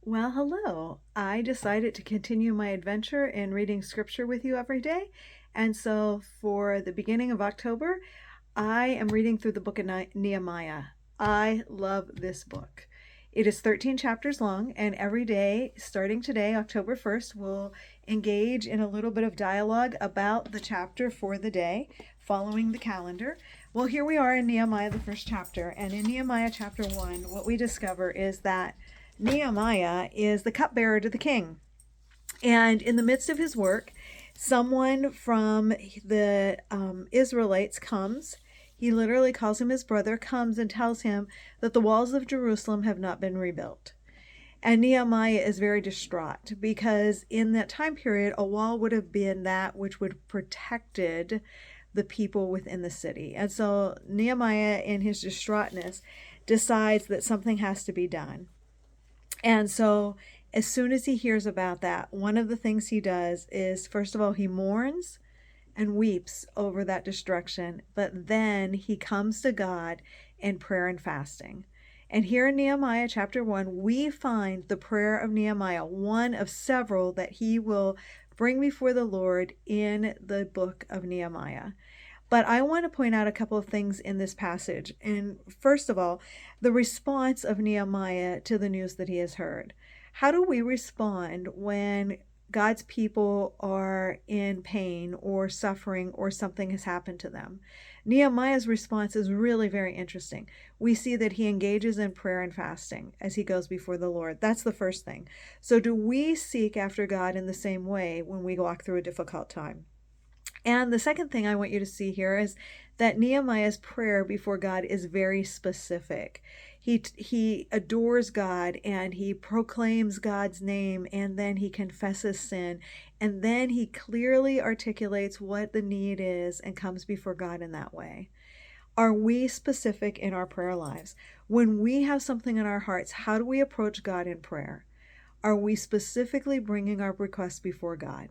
Well, hello. I decided to continue my adventure in reading scripture with you every day. And so for the beginning of October, I am reading through the book of Nehemiah. I love this book. It is 13 chapters long, and every day, starting today, October 1st, we'll engage in a little bit of dialogue about the chapter for the day, following the calendar. Well, here we are in Nehemiah, the first chapter. And in Nehemiah chapter 1, what we discover is that Nehemiah is the cupbearer to the king. And in the midst of his work, someone from the Israelites comes. He literally calls him his brother, comes and tells him that the walls of Jerusalem have not been rebuilt. And Nehemiah is very distraught because in that time period, a wall would have been that which would have protected the people within the city. And so Nehemiah, in his distraughtness, decides that something has to be done. And so, as soon as he hears about that, one of the things he does is, first of all, he mourns and weeps over that destruction, but then he comes to God in prayer and fasting. And here in Nehemiah chapter 1, we find the prayer of Nehemiah, one of several that he will bring before the Lord in the book of Nehemiah. But I want to point out a couple of things in this passage. And first of all, the response of Nehemiah to the news that he has heard. How do we respond when God's people are in pain or suffering or something has happened to them? Nehemiah's response is really very interesting. We see that he engages in prayer and fasting as he goes before the Lord. That's the first thing. So, do we seek after God in the same way when we walk through a difficult time? And the second thing I want you to see here is that Nehemiah's prayer before God is very specific. He adores God and he proclaims God's name, and then he confesses sin, and then he clearly articulates what the need is and comes before God in that way. Are we specific in our prayer lives? When we have something in our hearts, how do we approach God in prayer? Are we specifically bringing our requests before God?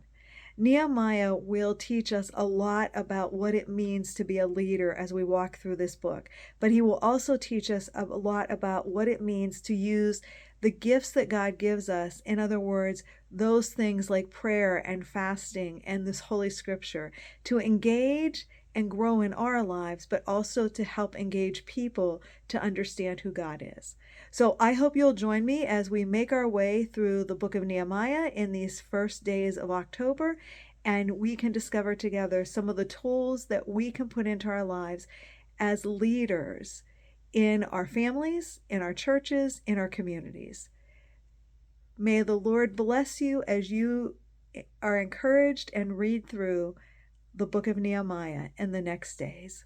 Nehemiah will teach us a lot about what it means to be a leader as we walk through this book, but he will also teach us a lot about what it means to use the gifts that God gives us. In other words, those things like prayer and fasting and this Holy Scripture to engage and grow in our lives, but also to help engage people to understand who God is. So I hope you'll join me as we make our way through the book of Nehemiah in these first days of October, and we can discover together some of the tools that we can put into our lives as leaders in our families, in our churches, in our communities. May the Lord bless you as you are encouraged and read through the book of Nehemiah in the next days.